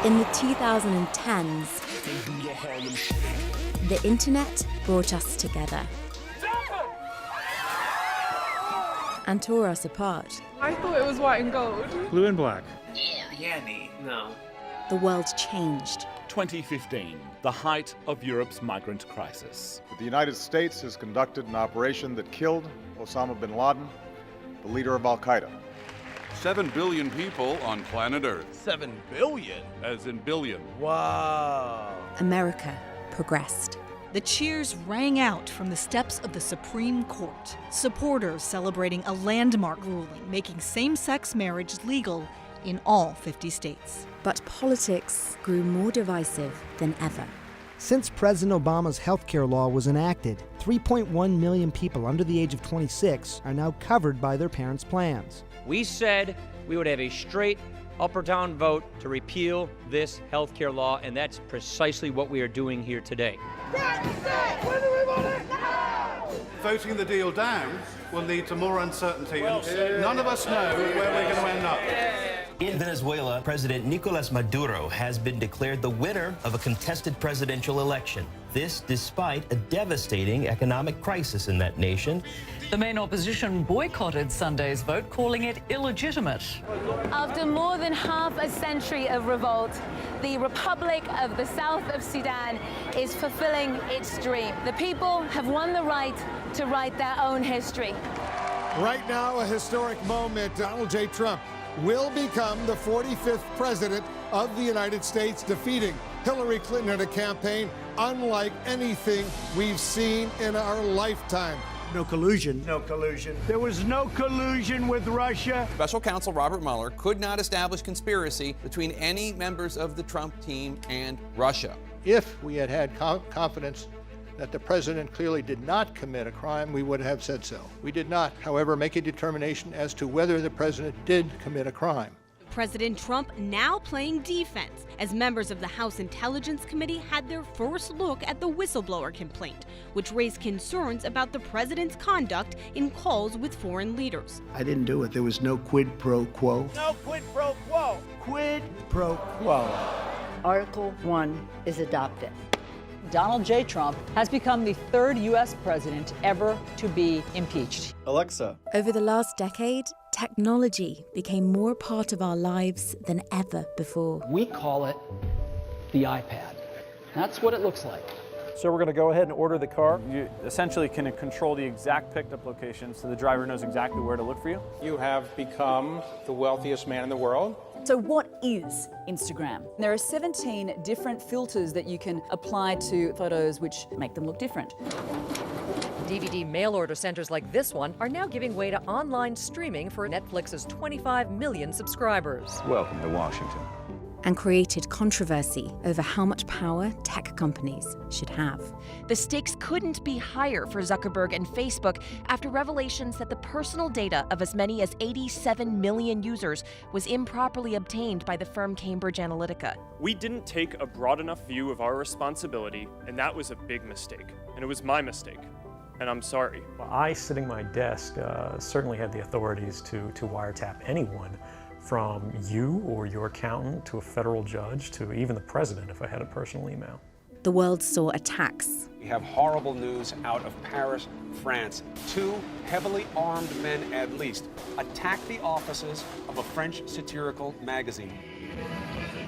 In the 2010s, the internet brought us together and tore us apart. I thought it was white and gold. Blue and black. No. The world changed. 2015, the height of Europe's migrant crisis. The United States has conducted an operation that killed Osama bin Laden, the leader of Al-Qaeda. 7 billion people on planet Earth. 7 billion? As in billion. Wow. America progressed. The cheers rang out from the steps of the Supreme Court. Supporters celebrating a landmark ruling making same-sex marriage legal in all 50 states. But politics grew more divisive than ever. Since President Obama's healthcare law was enacted, 3.1 million people under the age of 26 are now covered by their parents' plans. We said we would have a straight up or down vote to repeal this healthcare law, and that's precisely what we are doing here today. When do we want it now? Voting the deal down will lead to more uncertainty, and none of us know where we're going to end up. In Venezuela, President Nicolas Maduro has been declared the winner of a contested presidential election. This despite a devastating economic crisis in that nation. The main opposition boycotted Sunday's vote, calling it illegitimate. After more than half a century of revolt, the Republic of the South of Sudan is fulfilling its dream. The people have won the right to write their own history. Right now, a historic moment. Donald J. Trump will become the 45th president of the United States, defeating Hillary Clinton in a campaign unlike anything we've seen in our lifetime. No collusion. No collusion. There was no collusion with Russia. Special counsel Robert Mueller could not establish conspiracy between any members of the Trump team and Russia. If we had had confidence that the president clearly did not commit a crime, we would have said so. We did not, however, make a determination as to whether the president did commit a crime. President Trump now playing defense as members of the House Intelligence Committee had their first look at the whistleblower complaint, which raised concerns about the president's conduct in calls with foreign leaders. I didn't do it. There was no quid pro quo. No quid pro quo. Quid pro quo. Article 1 is adopted. Donald J. Trump has become the third U.S. president ever to be impeached. Alexa. Over the last decade, technology became more a part of our lives than ever before. We call it the iPad. That's what it looks like. So we're going to go ahead and order the car. You essentially can control the exact pickup location so the driver knows exactly where to look for you. You have become the wealthiest man in the world. So what is Instagram? There are 17 different filters that you can apply to photos which make them look different. DVD mail order centers like this one are now giving way to online streaming for Netflix's 25 million subscribers. Welcome to Washington. And created controversy over how much power tech companies should have. The stakes couldn't be higher for Zuckerberg and Facebook after revelations that the personal data of as many as 87 million users was improperly obtained by the firm Cambridge Analytica. We didn't take a broad enough view of our responsibility, and that was a big mistake. And it was my mistake. And I'm sorry. I, sitting at my desk, certainly had the authorities to wiretap anyone, from you or your accountant to a federal judge to even the president if I had a personal email. The world saw attacks. We have horrible news out of Paris, France. 2 heavily armed men, at least, attacked the offices of a French satirical magazine.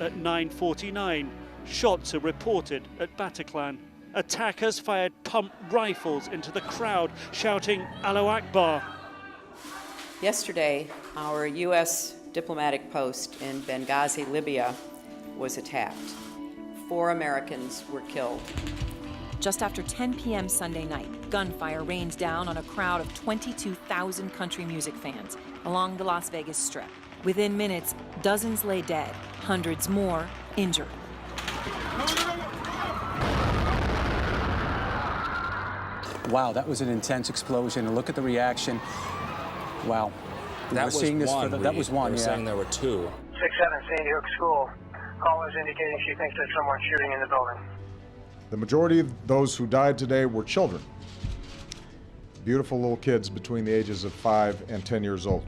At 9:49, shots are reported at Bataclan. Attackers fired pump rifles into the crowd, shouting Allahu Akbar. Yesterday, our U.S. diplomatic post in Benghazi, Libya, was attacked. 4 Americans were killed. Just after 10 p.m. Sunday night, gunfire rained down on a crowd of 22,000 country music fans along the Las Vegas Strip. Within minutes, dozens lay dead, hundreds more injured. Wow, that was an intense explosion. And look at the reaction. Wow. That was one. That was one, We're yeah. saying there were 2. 6-7 Sandy Hook School. Caller is indicating she thinks there's someone shooting in the building. The majority of those who died today were children. Beautiful little kids between the ages of 5 and 10 years old.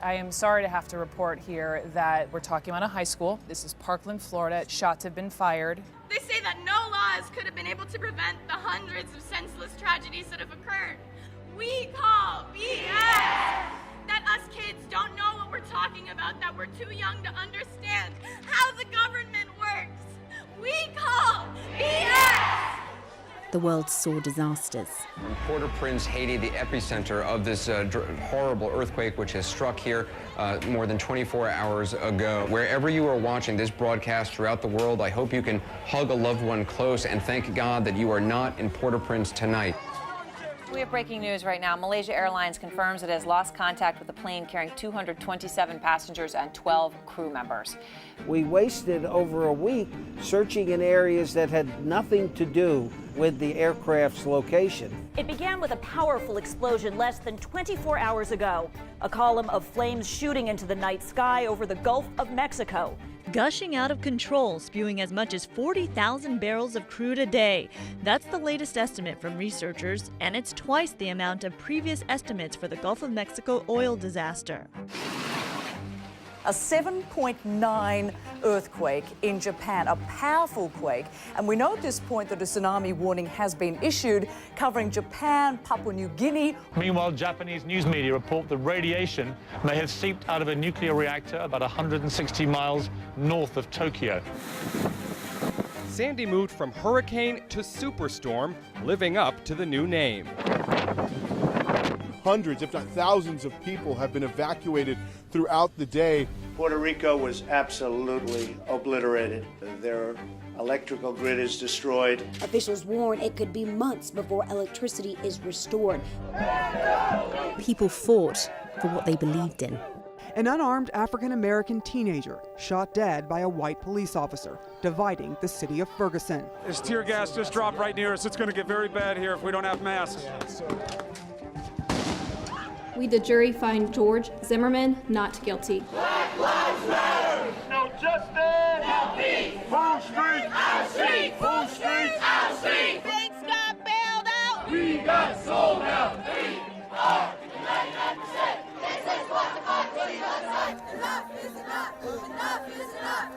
I am sorry to have to report here that we're talking about a high school. This is Parkland, Florida. Shots have been fired. They say that no laws could have been able to prevent the hundreds of senseless tragedies that have occurred. We call BS! That us kids don't know what we're talking about, that we're too young to understand how the government works. We call BS! The world saw disasters. In Port-au-Prince, Haiti, the epicenter of this horrible earthquake which has struck here more than 24 hours ago. Wherever you are watching this broadcast throughout the world, I hope you can hug a loved one close and thank God that you are not in Port-au-Prince tonight. We have breaking news right now. Malaysia Airlines confirms it has lost contact with a plane carrying 227 passengers and 12 crew members. We wasted over a week searching in areas that had nothing to do with the aircraft's location. It began with a powerful explosion less than 24 hours ago. A column of flames shooting into the night sky over the Gulf of Mexico. Gushing out of control, spewing as much as 40,000 barrels of crude a day. That's the latest estimate from researchers, and it's twice the amount of previous estimates for the Gulf of Mexico oil disaster. A 7.9 earthquake in Japan, a powerful quake. And we know at this point that a tsunami warning has been issued covering Japan, Papua New Guinea. Meanwhile, Japanese news media report that radiation may have seeped out of a nuclear reactor about 160 miles north of Tokyo. Sandy moved from hurricane to superstorm, living up to the new name. Hundreds, if not thousands of people have been evacuated throughout the day. Puerto Rico was absolutely obliterated. Their electrical grid is destroyed. Officials warn it could be months before electricity is restored. People fought for what they believed in. An unarmed African-American teenager shot dead by a white police officer, dividing the city of Ferguson. This tear gas just dropped right near us. It's going to get very bad here if we don't have masks. We, the jury, find George Zimmerman not guilty. Black lives matter! No justice! No peace! Full street! Our street! Full street! Our street! Banks got bailed out! We got sold out! We are 99%! This is what the country looks like! Enough is enough! Enough is enough!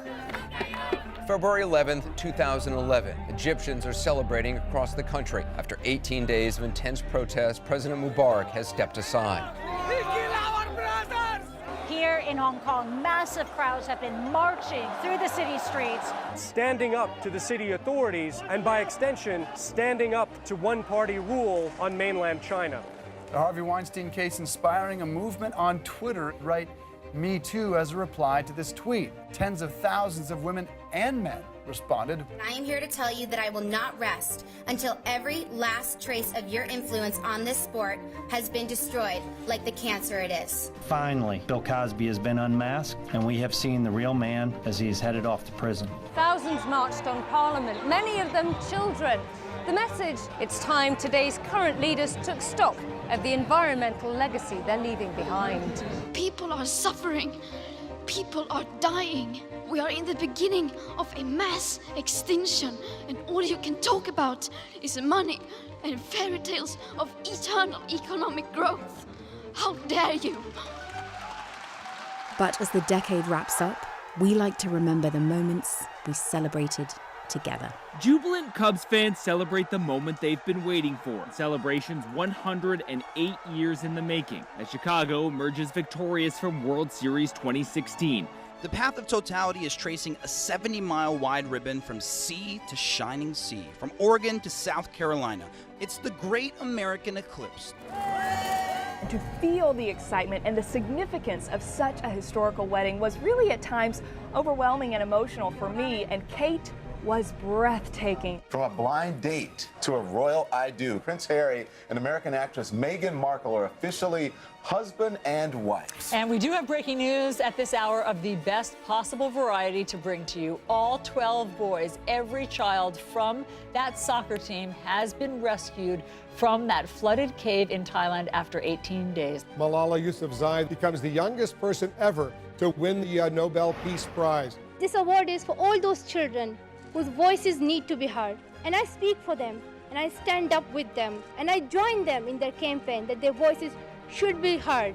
February 11th, 2011. Egyptians are celebrating across the country. After 18 days of intense protests, President Mubarak has stepped aside. Here in Hong Kong, massive crowds have been marching through the city streets. Standing up to the city authorities and, by extension, standing up to one-party rule on mainland China. The Harvey Weinstein case inspiring a movement on Twitter, right? Me Too, as a reply to this tweet. Tens of thousands of women and men responded. I am here to tell you that I will not rest until every last trace of your influence on this sport has been destroyed, like the cancer it is. Finally, Bill Cosby has been unmasked, and we have seen the real man as he is headed off to prison. Thousands marched on Parliament, many of them children. The message, it's time today's current leaders took stock of the environmental legacy they're leaving behind. People are suffering. People are dying. We are in the beginning of a mass extinction, and all you can talk about is money and fairy tales of eternal economic growth. How dare you? But as the decade wraps up, we like to remember the moments we celebrated together. Jubilant Cubs fans celebrate the moment they've been waiting for. Celebrations 108 years in the making as Chicago emerges victorious from World Series 2016. The path of totality is tracing a 70-mile wide ribbon from sea to shining sea, from Oregon to South Carolina. It's the Great American Eclipse. To feel the excitement and the significance of such a historical wedding was really at times overwhelming and emotional for me, and Kate was breathtaking. From a blind date to a royal I do, Prince Harry and American actress Meghan Markle are officially husband and wife. And we do have breaking news at this hour of the best possible variety to bring to you. All 12 boys, every child from that soccer team has been rescued from that flooded cave in Thailand after 18 days. Malala Yousafzai becomes the youngest person ever to win the Nobel Peace Prize. This award is for all those children whose voices need to be heard. And I speak for them, and I stand up with them, and I join them in their campaign that their voices should be heard.